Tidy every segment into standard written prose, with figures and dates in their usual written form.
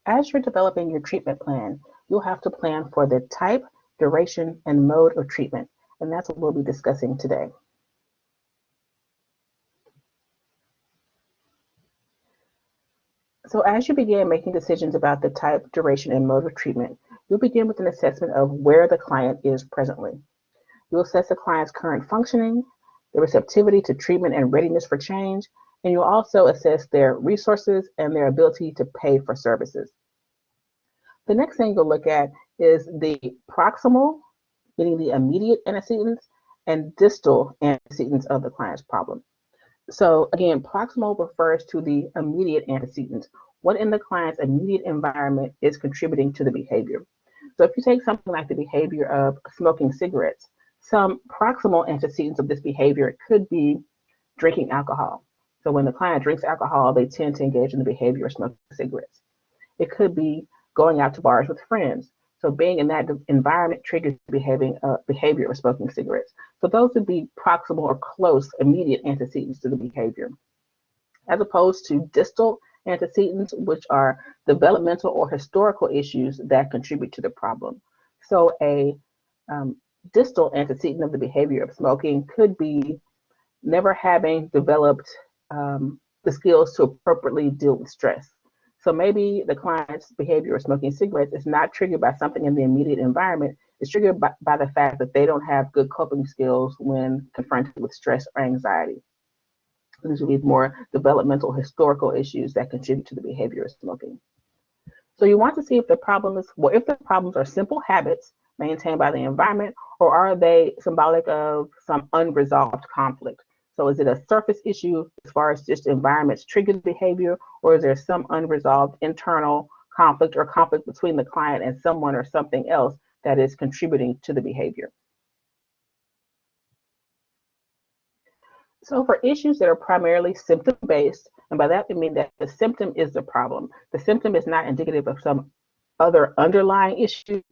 As you're developing your treatment plan, you'll have to plan for the type, duration, and mode of treatment, and that's what we'll be discussing today. So as you begin making decisions about the type, duration, and mode of treatment, you'll begin with an assessment of where the client is presently. You'll assess the client's current functioning, their receptivity to treatment and readiness for change, and you'll also assess their resources and their ability to pay for services. The next thing you'll look at is the proximal, meaning the immediate antecedents, and distal antecedents of the client's problem. So again, proximal refers to the immediate antecedents. What in the client's immediate environment is contributing to the behavior? So if you take something like the behavior of smoking cigarettes, some proximal antecedents of this behavior could be drinking alcohol. So when the client drinks alcohol, they tend to engage in the behavior of smoking cigarettes. It could be going out to bars with friends. So being in that environment triggers behavior of smoking cigarettes. So those would be proximal or close immediate antecedents to the behavior, as opposed to distal antecedents, which are developmental or historical issues that contribute to the problem. So a distal antecedent of the behavior of smoking could be never having developed the skills to appropriately deal with stress. So maybe the client's behavior of smoking cigarettes is not triggered by something in the immediate environment. It's triggered by the fact that they don't have good coping skills when confronted with stress or anxiety. These would be more developmental, historical issues that contribute to the behavior of smoking. So you want to see if the problems are simple habits maintained by the environment, or are they symbolic of some unresolved conflict? So is it a surface issue as far as just environments trigger the behavior, or is there some unresolved internal conflict or conflict between the client and someone or something else that is contributing to the behavior? So for issues that are primarily symptom-based, and by that we mean that the symptom is the problem. The symptom is not indicative of some other underlying issue.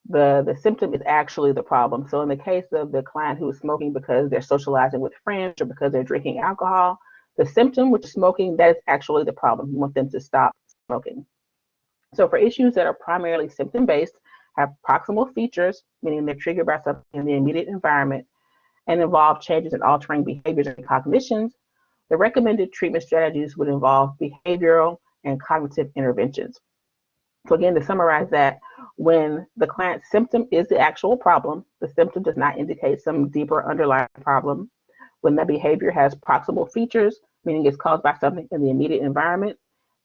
The symptom is actually the problem. So in the case of the client who is smoking because they're socializing with friends or because they're drinking alcohol, the symptom, which is smoking, that is actually the problem. You want them to stop smoking. So for issues that are primarily symptom-based, have proximal features, meaning they're triggered by something in the immediate environment, and involve changes in altering behaviors and cognitions, the recommended treatment strategies would involve behavioral and cognitive interventions. So again, to summarize that, when the client's symptom is the actual problem, the symptom does not indicate some deeper underlying problem. When that behavior has proximal features, meaning it's caused by something in the immediate environment,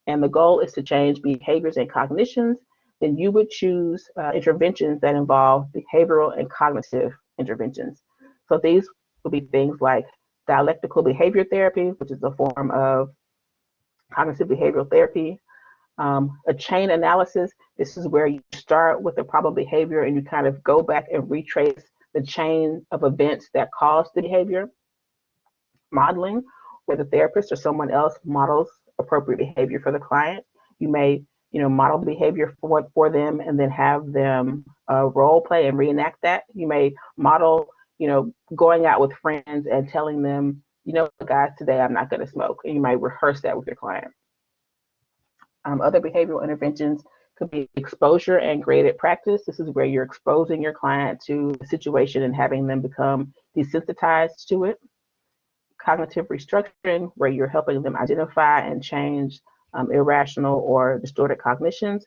and the goal is to change behaviors and cognitions, then you would choose interventions that involve behavioral and cognitive interventions. So these would be things like dialectical behavior therapy, which is a form of cognitive behavioral therapy. A chain analysis, this is where you start with the problem behavior and you kind of go back and retrace the chain of events that caused the behavior. Modeling, where the therapist or someone else models appropriate behavior for the client. You may, model the behavior for them and then have them role play and reenact that. You may model, going out with friends and telling them, guys, today I'm not going to smoke. And you might rehearse that with your client. Other behavioral interventions could be exposure and graded practice. This is where you're exposing your client to the situation and having them become desensitized to it. Cognitive restructuring, where you're helping them identify and change irrational or distorted cognitions.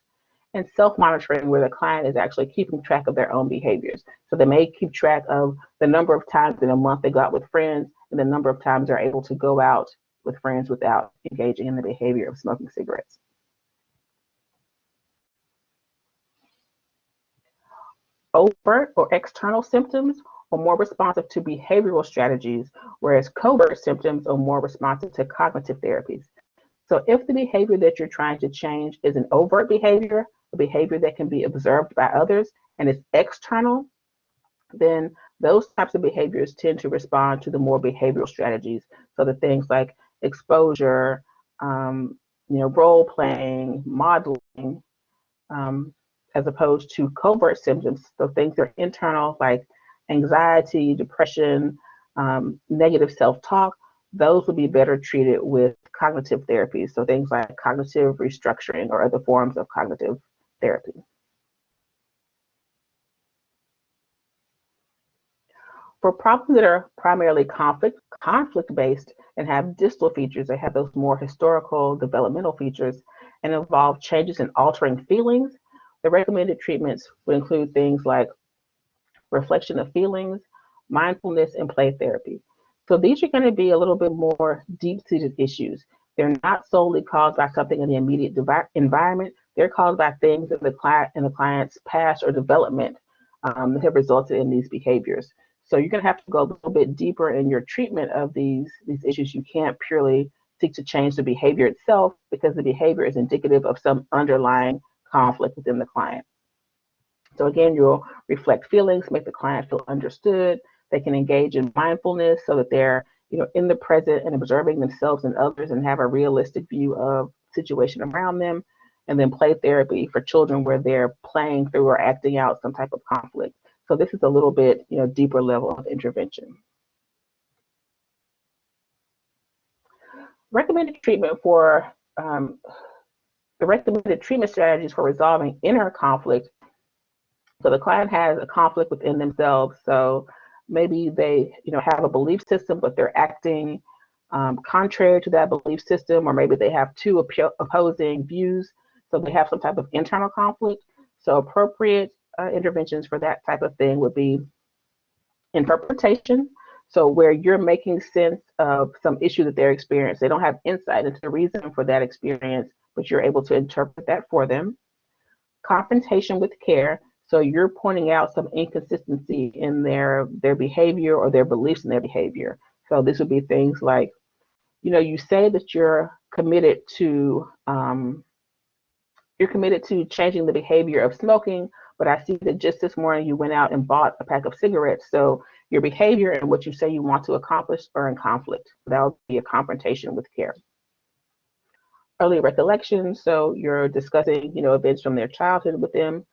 And self-monitoring, where the client is actually keeping track of their own behaviors. So they may keep track of the number of times in a month they go out with friends and the number of times they're able to go out with friends without engaging in the behavior of smoking cigarettes. Overt or external symptoms are more responsive to behavioral strategies, whereas covert symptoms are more responsive to cognitive therapies. So if the behavior that you're trying to change is an overt behavior, a behavior that can be observed by others, and it's external, then those types of behaviors tend to respond to the more behavioral strategies. So the things like exposure, role playing, modeling, as opposed to covert symptoms. So things that are internal, like anxiety, depression, negative self-talk. those would be better treated with cognitive therapy. So things like cognitive restructuring or other forms of cognitive therapy. For problems that are primarily conflict based and have distal features, they have those more historical developmental features and involve changes in altering feelings. The recommended treatments would include things like reflection of feelings, mindfulness, and play therapy. So these are going to be a little bit more deep-seated issues. They're not solely caused by something in the immediate environment. They're caused by things in the client's past or development that have resulted in these behaviors. So you're going to have to go a little bit deeper in your treatment of these issues. You can't purely seek to change the behavior itself because the behavior is indicative of some underlying conflict within the client. So again, you'll reflect feelings, make the client feel understood. They can engage in mindfulness so that they're, in the present and observing themselves and others and have a realistic view of the situation around them. And then play therapy for children where they're playing through or acting out some type of conflict. So this is a little bit, deeper level of intervention. Recommended treatment for the recommended treatment strategies for resolving inner conflict. So the client has a conflict within themselves. So maybe they, have a belief system, but they're acting contrary to that belief system, or maybe they have two opposing views. So they have some type of internal conflict. So appropriate interventions for that type of thing would be interpretation. So where you're making sense of some issue that they're experiencing. They don't have insight into the reason for that experience, but you're able to interpret that for them. Confrontation with care. So you're pointing out some inconsistency in their behavior or their beliefs in their behavior. So this would be things like, you say that you're committed to changing the behavior of smoking, but I see that just this morning you went out and bought a pack of cigarettes. So your behavior and what you say you want to accomplish are in conflict. That would be a confrontation with care. Early recollection, so you're discussing, events from their childhood with them.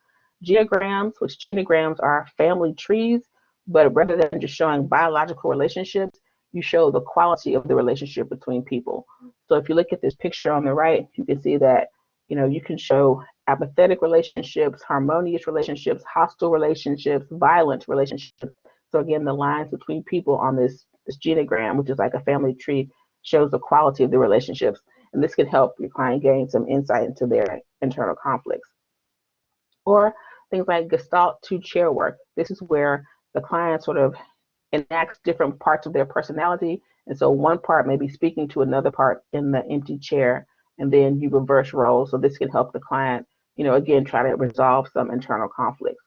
Geograms, which genograms are family trees, but rather than just showing biological relationships, you show the quality of the relationship between people. So if you look at this picture on the right, you can see that, you can show apathetic relationships, harmonious relationships, hostile relationships, violent relationships. So again, the lines between people on this genogram, which is like a family tree, shows the quality of the relationships. And this can help your client gain some insight into their internal conflicts. Or things like Gestalt two-chair work. This is where the client sort of enacts different parts of their personality. And so one part may be speaking to another part in the empty chair, and then you reverse roles. So this can help the client, again, try to resolve some internal conflicts.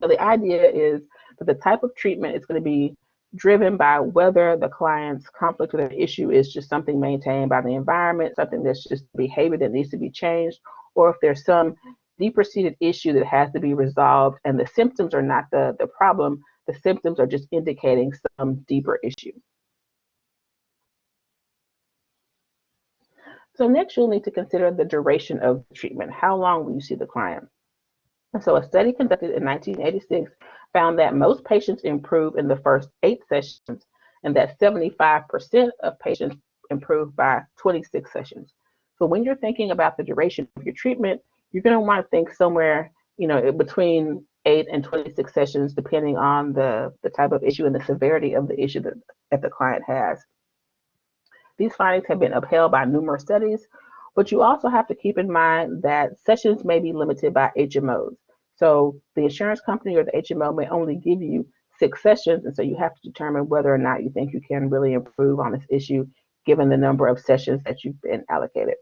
So the idea is that the type of treatment is going to be driven by whether the client's conflict or their issue is just something maintained by the environment, something that's just behavior that needs to be changed, or if there's some deeper seated issue that has to be resolved and the symptoms are not the problem, the symptoms are just indicating some deeper issue. So next you'll need to consider the duration of the treatment. How long will you see the client? So a study conducted in 1986 found that most patients improve in the first 8 sessions and that 75% of patients improve by 26 sessions. So when you're thinking about the duration of your treatment, you're going to want to think somewhere, between 8 and 26 sessions, depending on the type of issue and the severity of the issue that the client has. These findings have been upheld by numerous studies, but you also have to keep in mind that sessions may be limited by HMOs. So the insurance company or the HMO may only give you 6 sessions, and so you have to determine whether or not you think you can really improve on this issue given the number of sessions that you've been allocated.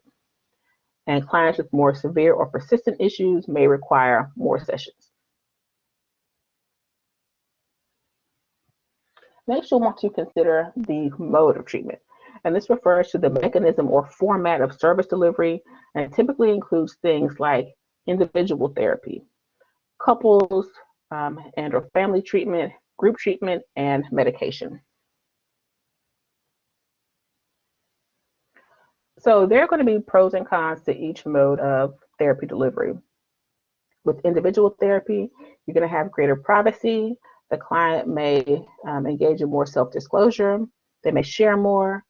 And clients with more severe or persistent issues may require more sessions. Next, you'll want to consider the mode of treatment. And this refers to the mechanism or format of service delivery, and it typically includes things like individual therapy, couples and or family treatment, group treatment, and medication. So there are going to be pros and cons to each mode of therapy delivery. With individual therapy, you're going to have greater privacy. The client may engage in more self-disclosure. They may share more.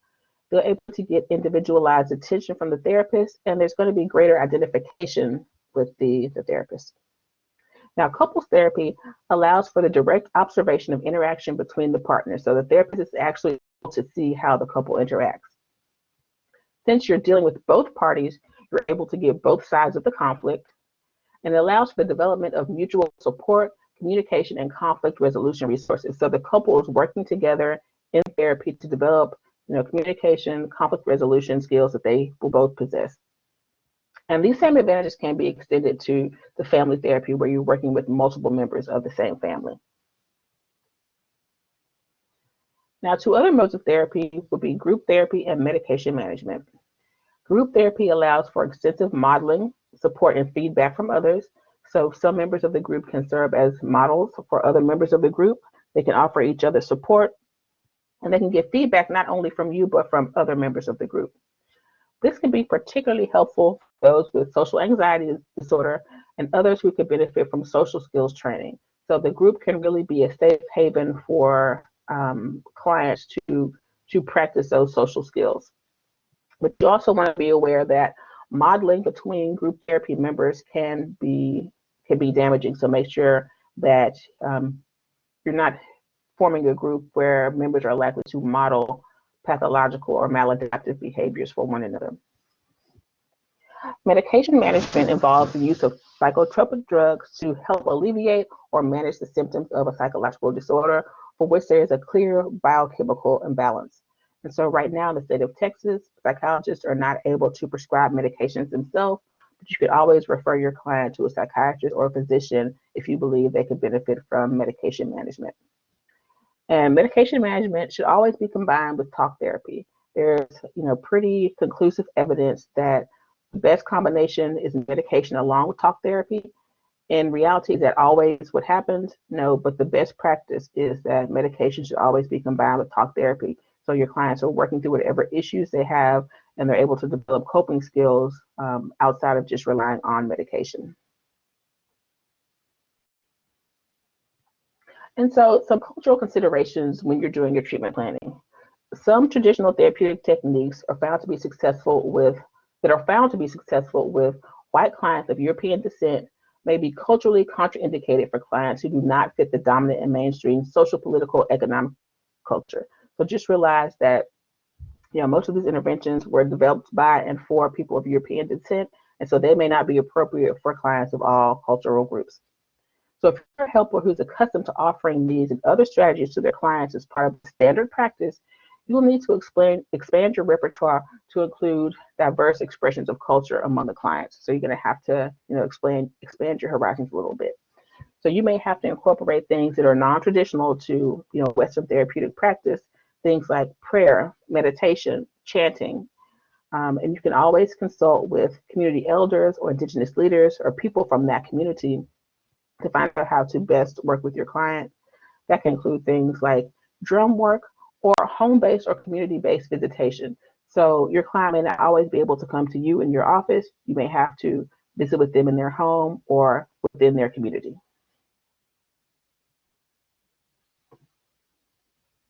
They're able to get individualized attention from the therapist, and there's going to be greater identification with the therapist. Now, couples therapy allows for the direct observation of interaction between the partners. So the therapist is actually able to see how the couple interacts. Since you're dealing with both parties, you're able to get both sides of the conflict, and it allows for the development of mutual support, communication, and conflict resolution resources. So the couple is working together in therapy to develop, communication, conflict resolution skills that they will both possess. And these same advantages can be extended to the family therapy where you're working with multiple members of the same family. Now, two other modes of therapy would be group therapy and medication management. Group therapy allows for extensive modeling, support, and feedback from others. So some members of the group can serve as models for other members of the group. They can offer each other support, and they can get feedback not only from you, but from other members of the group. This can be particularly helpful for those with social anxiety disorder and others who could benefit from social skills training. So the group can really be a safe haven for clients to practice those social skills. But you also want to be aware that modeling between group therapy members can be damaging. So make sure that you're not forming a group where members are likely to model pathological or maladaptive behaviors for one another. Medication management involves the use of psychotropic drugs to help alleviate or manage the symptoms of a psychological disorder for which there is a clear biochemical imbalance. And so right now in the state of Texas, psychologists are not able to prescribe medications themselves, but you could always refer your client to a psychiatrist or a physician if you believe they could benefit from medication management. And medication management should always be combined with talk therapy. There's, pretty conclusive evidence that the best combination is medication along with talk therapy. In reality, is that always what happens? No, but the best practice is that medication should always be combined with talk therapy. So your clients are working through whatever issues they have, and they're able to develop coping skills outside of just relying on medication. And so some cultural considerations when you're doing your treatment planning. Some traditional therapeutic techniques are found to be successful with white clients of European descent may be culturally contraindicated for clients who do not fit the dominant and mainstream social, political, economic culture. So just realize that most of these interventions were developed by and for people of European descent, and so they may not be appropriate for clients of all cultural groups. So if you're a helper who's accustomed to offering these and other strategies to their clients as part of standard practice, you will need to expand your repertoire to include diverse expressions of culture among the clients. So you're going to have to, expand your horizons a little bit. So you may have to incorporate things that are non-traditional to, Western therapeutic practice, things like prayer, meditation, chanting. And you can always consult with community elders or indigenous leaders or people from that community to find out how to best work with your client. That can include things like drum work or home-based or community-based visitation. So your client may not always be able to come to you in your office. You may have to visit with them in their home or within their community.